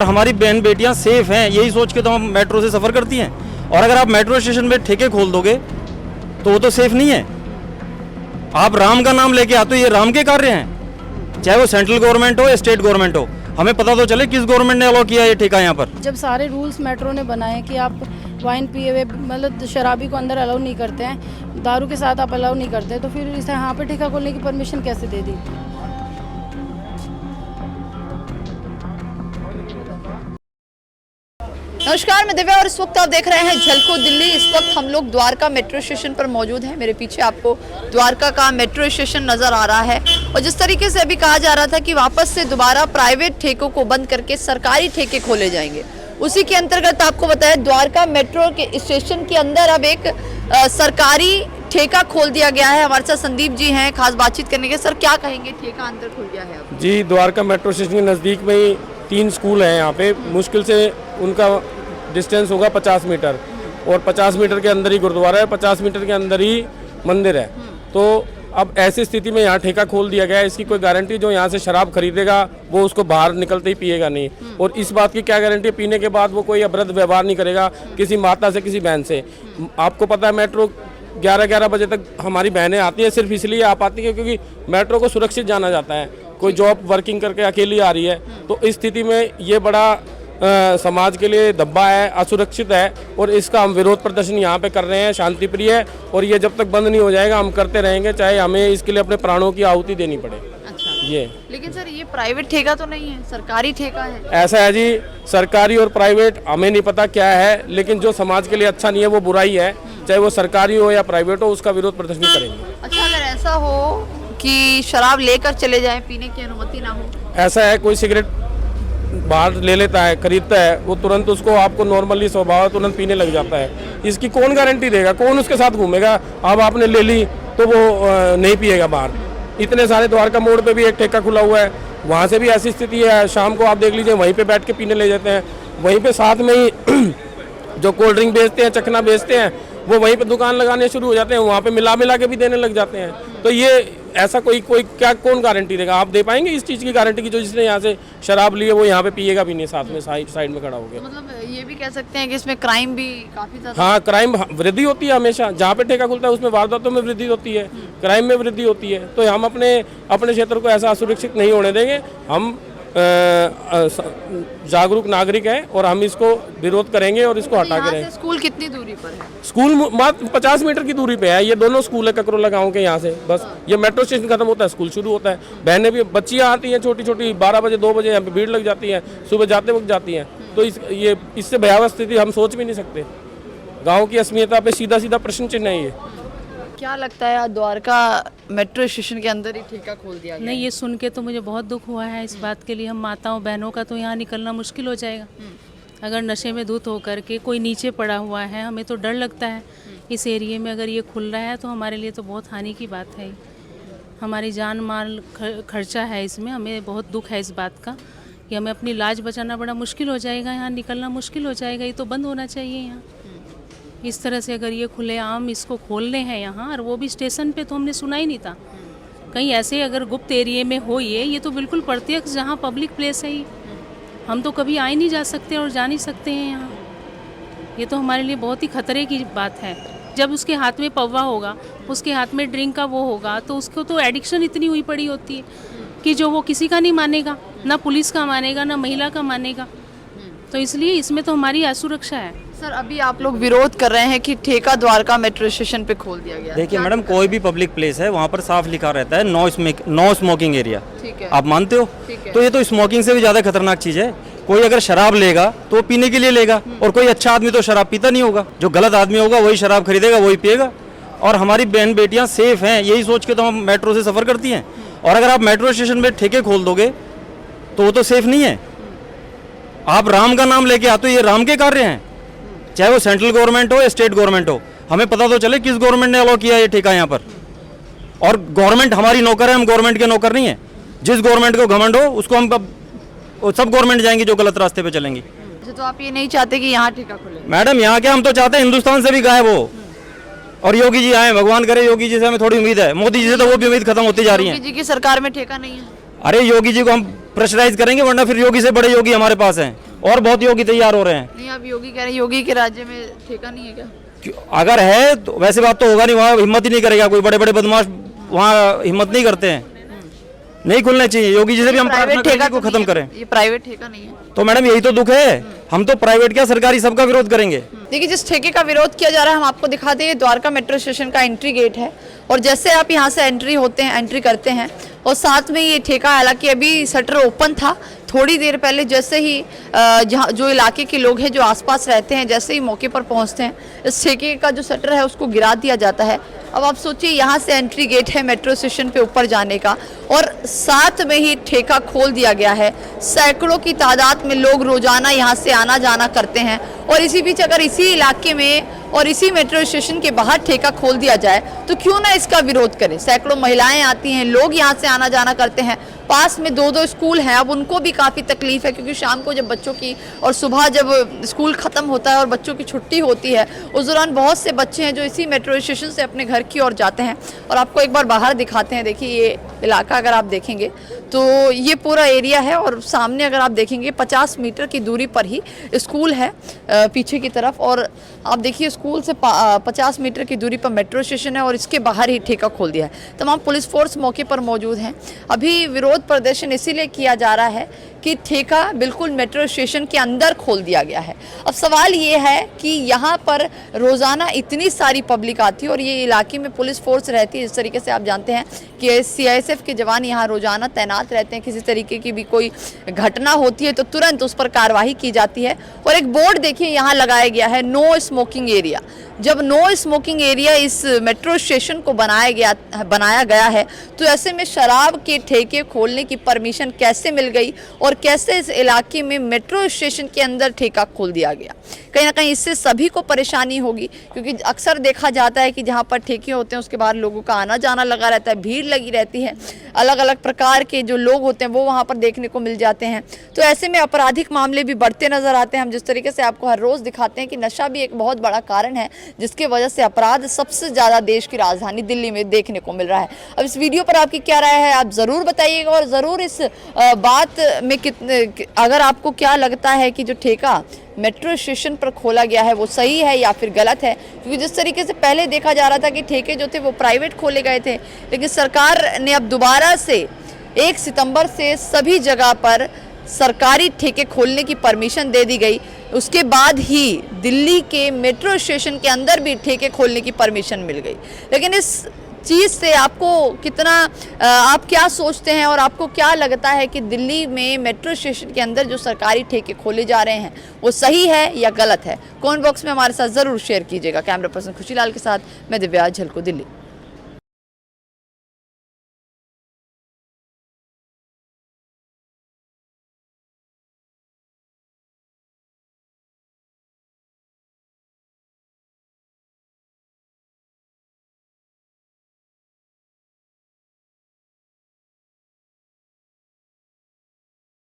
हमारी बहन बेटियां सेफ हैं, यही सोच के तो हम मेट्रो से सफ़र करती हैं। और अगर आप मेट्रो स्टेशन में ठेके खोल दोगे तो वो तो सेफ नहीं है। आप राम का नाम लेके आते हो, ये राम के कार्य हैं, चाहे वो सेंट्रल गवर्नमेंट हो या स्टेट गवर्नमेंट हो। हमें पता तो चले किस गवर्नमेंट ने अलाउ किया ये ठेका यहाँ पर। जब सारे रूल्स मेट्रो ने बनाए कि आप वाइन पिए हुए मतलब शराबी को अंदर अलाउ नहीं करते हैं, दारू के साथ आप अलाउ नहीं करते, तो फिर इसे यहाँ पे ठेका खोलने की परमिशन कैसे दे दी? नमस्कार, मैं दिव्या और इस वक्त आप देख रहे हैं झलको दिल्ली। इस वक्त हम लोग द्वारका मेट्रो स्टेशन पर मौजूद हैं। मेरे पीछे आपको द्वारका का मेट्रो स्टेशन नजर आ रहा है और जिस तरीके से अभी कहा जा रहा था कि वापस से दोबारा प्राइवेट ठेकों को बंद करके सरकारी ठेके खोले जाएंगे, उसी के अंतर्गत आपको बताया द्वारका मेट्रो के स्टेशन के अंदर अब एक सरकारी ठेका खोल दिया गया है। हमारे साथ संदीप जी हैं खास बातचीत करने के। सर, क्या कहेंगे, ठेका अंदर खुल गया है अब? जी, द्वारका मेट्रो स्टेशन के नज़दीक में ही 3 स्कूल हैं। यहाँ पे मुश्किल से उनका डिस्टेंस होगा 50 मीटर और 50 मीटर के अंदर ही गुरुद्वारा है, 50 मीटर के अंदर ही मंदिर है। तो अब ऐसी स्थिति में यहाँ ठेका खोल दिया गया है। इसकी कोई गारंटी जो यहाँ से शराब खरीदेगा वो उसको बाहर निकलते ही पिएगा नहीं, और इस बात की क्या गारंटी, पीने के बाद वो कोई अभद्र व्यवहार नहीं करेगा किसी माता से, किसी बहन से। आपको पता है मेट्रो 11-11 बजे तक हमारी बहनें आती हैं, सिर्फ इसलिए आ पाती हैं क्योंकि मेट्रो को सुरक्षित जाना जाता है। कोई जॉब वर्किंग करके अकेली आ रही है, तो इस स्थिति में ये बड़ा समाज के लिए धब्बा है, असुरक्षित है, और इसका हम विरोध प्रदर्शन यहाँ पे कर रहे हैं, शांति प्रिय है। और ये जब तक बंद नहीं हो जाएगा हम करते रहेंगे, चाहे हमें इसके लिए अपने प्राणों की आहुति देनी पड़े। अच्छा, ये लेकिन सर ये प्राइवेट ठेका तो नहीं है, सरकारी ठेका है। ऐसा है जी, सरकारी और प्राइवेट हमें नहीं पता क्या है, लेकिन जो समाज के लिए अच्छा नहीं है वो बुराई है, चाहे वो सरकारी हो या प्राइवेट हो, उसका विरोध प्रदर्शन करेंगे। अच्छा, अगर ऐसा हो कि शराब लेकर चले जाएं, पीने की अनुमति ना हो? ऐसा है, कोई सिगरेट बाहर ले लेता है, खरीदता है, वो तुरंत उसको आपको नॉर्मली स्वभाव तुरंत पीने लग जाता है। इसकी कौन गारंटी देगा, कौन उसके साथ घूमेगा? अब आपने ले ली तो वो नहीं पिएगा बाहर। इतने सारे द्वारका मोड़ पे भी एक ठेका खुला हुआ है, वहाँ से भी ऐसी स्थिति है। शाम को आप देख लीजिए, वहीं पे बैठ के पीने ले जाते हैं। वहीं पे साथ में ही जो कोल्ड ड्रिंक बेचते हैं, चखना बेचते हैं, वो वहीं पे दुकान लगाने शुरू हो जाते हैं, वहाँ पे मिला के भी देने लग जाते हैं। तो ये ऐसा कोई क्या कौन गारंटी देगा? आप दे पाएंगे इस चीज़ की गारंटी की जो जिसने यहाँ से शराब ली है वो यहाँ पे पिएगा भी नहीं, साथ में साइड में खड़ा हो गया? मतलब ये भी कह सकते हैं कि इसमें क्राइम भी काफी ज्यादा। हाँ, क्राइम वृद्धि होती है हमेशा। जहाँ पे ठेका खुलता है उसमें वारदातों में वृद्धि होती है, क्राइम में वृद्धि होती है। तो हम अपने क्षेत्र को ऐसा असुरक्षित नहीं होने देंगे। हम जागरूक नागरिक हैं और हम इसको विरोध करेंगे और इसको हटा के रहेंगे। स्कूल कितनी दूरी पर है? स्कूल मात्र 50 मीटर की दूरी पे है। ये दोनों स्कूल है ककरोला गांव के यहाँ से। बस ये मेट्रो स्टेशन खत्म होता है, स्कूल शुरू होता है। बहनें भी, बच्चियाँ आती हैं छोटी छोटी, 12 बजे 2 बजे यहाँ पे भीड़ लग जाती है, सुबह जाते वक्त जाती हैं। तो इससे भयावह स्थिति हम सोच भी नहीं सकते। गाँव की अस्मिता पे सीधा सीधा प्रश्न चिन्ह है ये। क्या लगता है, द्वारका मेट्रो स्टेशन के अंदर ही ठेका खोल दिया गया? नहीं, ये सुन के तो मुझे बहुत दुख हुआ है इस बात के लिए। हम माताओं बहनों का तो यहाँ निकलना मुश्किल हो जाएगा। अगर नशे में धुत होकर के कोई नीचे पड़ा हुआ है, हमें तो डर लगता है इस एरिए में। अगर ये खुल रहा है तो हमारे लिए तो बहुत हानि की बात है। हमारी जान माल खर्चा है इसमें। हमें बहुत दुख है इस बात का कि हमें अपनी लाज बचाना बड़ा मुश्किल हो जाएगा, यहाँ निकलना मुश्किल हो जाएगा। ये तो बंद होना चाहिए यहाँ। इस तरह से अगर ये खुलेआम इसको खोलने हैं यहाँ, और वो भी स्टेशन पे, तो हमने सुना ही नहीं था कहीं ऐसे। अगर गुप्त एरिए में हो ये तो बिल्कुल प्रत्यक्ष जहाँ पब्लिक प्लेस है, हम तो कभी आ ही नहीं जा सकते और जा नहीं सकते हैं यहाँ। ये तो हमारे लिए बहुत ही खतरे की बात है। जब उसके हाथ में पौवा होगा, उसके हाथ में ड्रिंक का वो होगा, तो उसको तो एडिक्शन इतनी हुई पड़ी होती है कि जो वो किसी का नहीं मानेगा, ना पुलिस का मानेगा, ना महिला का मानेगा। तो इसलिए इसमें तो हमारी असुरक्षा है। सर, अभी आप लोग विरोध कर रहे हैं कि ठेका द्वारका मेट्रो स्टेशन पे खोल दिया गया। देखिए मैडम, कोई भी पब्लिक प्लेस है वहाँ पर साफ लिखा रहता है नो स्मोकिंग एरिया। ठीक है, आप मानते हो? ठीक है। तो ये तो स्मोकिंग से भी ज़्यादा खतरनाक चीज़ है। कोई अगर शराब लेगा तो वो पीने के लिए लेगा, और कोई अच्छा आदमी तो शराब पीता नहीं होगा। जो गलत आदमी होगा वही शराब खरीदेगा, वही पिएगा। और हमारी बहन बेटियां सेफ हैं, यही सोच के तो हम मेट्रो से सफ़र करती हैं। और अगर आप मेट्रो स्टेशन में ठेके खोल दोगे तो वो तो सेफ नहीं है। आप राम का नाम लेके आते हो, ये राम के कार्य हैं, चाहे वो सेंट्रल गवर्नमेंट हो या स्टेट गवर्नमेंट हो। हमें पता तो चले किस गवर्नमेंट ने अलाउ किया ये ठेका यहाँ पर। और गवर्नमेंट हमारी नौकर है, हम गवर्नमेंट के नौकर नहीं है। जिस गवर्नमेंट को घमंड हो उसको हम सब गवर्नमेंट जाएंगी जो गलत रास्ते पे चलेंगी। तो आप ये नहीं चाहते कि यहाँ ठेका खुले? मैडम, यहाँ क्या, हम तो चाहते हैं हिंदुस्तान से भी गायब हो और योगी जी आए। भगवान करे, योगी जी से हमें थोड़ी उम्मीद है। मोदी जी से तो वो भी उम्मीद खत्म होती जा रही है। योगी जी की सरकार में ठेका नहीं है। अरे योगी जी को हम प्रेशराइज करेंगे, वरना फिर योगी से बड़े योगी हमारे पास हैं। और बहुत योगी तैयार हो रहे हैं। नहीं, आप योगी कह रहे हैं, योगी के राज्य में ठेका नहीं है क्या? अगर है तो वैसे बात तो होगा नहीं, वहाँ हिम्मत ही नहीं करेगा, कोई बड़े बड़े बदमाश वहाँ हिम्मत नहीं करते हैं। नहीं खुलने चाहिए, योगी जी से भी हम प्रार्थना करेंगे को खत्म करें। ये प्राइवेट ठेका नहीं है। तो मैडम यही तो दुख है, हम तो प्राइवेट क्या सरकारी सबका विरोध करेंगे। देखिए, जिस ठेके का विरोध किया जा रहा है हम आपको दिखाते हैं, द्वारका मेट्रो स्टेशन का एंट्री गेट है और जैसे आप यहाँ से एंट्री करते हैं और साथ में ये ठेका, हालांकि अभी शटर ओपन था, थोड़ी देर पहले जैसे ही जहाँ जो इलाके के लोग हैं जो आसपास रहते हैं, जैसे ही मौके पर पहुँचते हैं, इस ठेके का जो शटर है उसको गिरा दिया जाता है। अब आप सोचिए, यहाँ से एंट्री गेट है मेट्रो स्टेशन पे ऊपर जाने का और साथ में ही ठेका खोल दिया गया है। सैकड़ों की तादाद में लोग रोजाना यहाँ से आना जाना करते हैं और इसी बीच अगर इसी इलाके में और इसी मेट्रो स्टेशन के बाहर ठेका खोल दिया जाए तो क्यों ना इसका विरोध करें। सैकड़ों महिलाएं आती हैं, लोग यहाँ से आना जाना करते हैं। पास में 2-2 स्कूल हैं, अब उनको भी काफ़ी तकलीफ है क्योंकि शाम को जब बच्चों की और सुबह जब स्कूल ख़त्म होता है और बच्चों की छुट्टी होती है, उस दौरान बहुत से बच्चे हैं जो इसी मेट्रो स्टेशन से अपने घर की ओर जाते हैं। और आपको एक बार बाहर दिखाते हैं। देखिए, ये इलाका अगर आप देखेंगे तो ये पूरा एरिया है और सामने अगर आप देखेंगे 50 मीटर की दूरी पर ही स्कूल है पीछे की तरफ, और आप देखिए स्कूल से 50 मीटर की दूरी पर मेट्रो स्टेशन है और इसके बाहर ही ठेका खोल दिया है। तमाम पुलिस फोर्स मौके पर मौजूद हैं। अभी विरोध प्रदर्शन इसीलिए किया जा रहा है कि ठेका बिल्कुल मेट्रो स्टेशन के अंदर खोल दिया गया है। अब सवाल ये है कि यहाँ पर रोज़ाना इतनी सारी पब्लिक आती है और ये इलाके में पुलिस फोर्स रहती है। इस तरीके से आप जानते हैं कि CISF के जवान यहाँ रोज़ाना तैनात रहते हैं। किसी तरीके की भी कोई घटना होती है तो तुरंत उस पर कार्रवाई की जाती है। और एक बोर्ड देखिए यहाँ लगाया गया है, नो स्मोकिंग एरिया। जब नो स्मोकिंग एरिया इस मेट्रो स्टेशन को बनाया गया है तो ऐसे में शराब के ठेके खोलने की परमिशन कैसे मिल गई और कैसे इस इलाके में मेट्रो स्टेशन के अंदर ठेका खोल दिया गया। कहीं ना कहीं इससे सभी को परेशानी होगी क्योंकि अक्सर देखा जाता है कि जहाँ पर ठेके होते हैं उसके बाहर लोगों का आना जाना लगा रहता है, भीड़ लगी रहती है, अलग अलग प्रकार के जो लोग होते हैं वो वहाँ पर देखने को मिल जाते हैं। तो ऐसे में आपराधिक मामले भी बढ़ते नजर आते हैं। हम जिस तरीके से आपको हर रोज़ दिखाते हैं कि नशा भी एक बहुत बड़ा कारण है जिसके वजह से अपराध सबसे ज़्यादा देश की राजधानी दिल्ली में देखने को मिल रहा है। अब इस वीडियो पर आपकी क्या राय है आप ज़रूर बताइएगा और ज़रूर इस बात में अगर आपको क्या लगता है कि जो ठेका मेट्रो स्टेशन पर खोला गया है वो सही है या फिर गलत है। क्योंकि जिस तरीके से पहले देखा जा रहा था कि ठेके जो थे वो प्राइवेट खोले गए थे, लेकिन सरकार ने अब दोबारा से 1 सितंबर से सभी जगह पर सरकारी ठेके खोलने की परमिशन दे दी गई। उसके बाद ही दिल्ली के मेट्रो स्टेशन के अंदर भी ठेके खोलने की परमिशन मिल गई। लेकिन इस चीज़ से आपको कितना आप क्या सोचते हैं और आपको क्या लगता है कि दिल्ली में मेट्रो स्टेशन के अंदर जो सरकारी ठेके खोले जा रहे हैं वो सही है या गलत है? कमेंट बॉक्स में हमारे साथ ज़रूर शेयर कीजिएगा। कैमरा पर्सन खुशीलाल के साथ मैं दिव्या झलको, दिल्ली।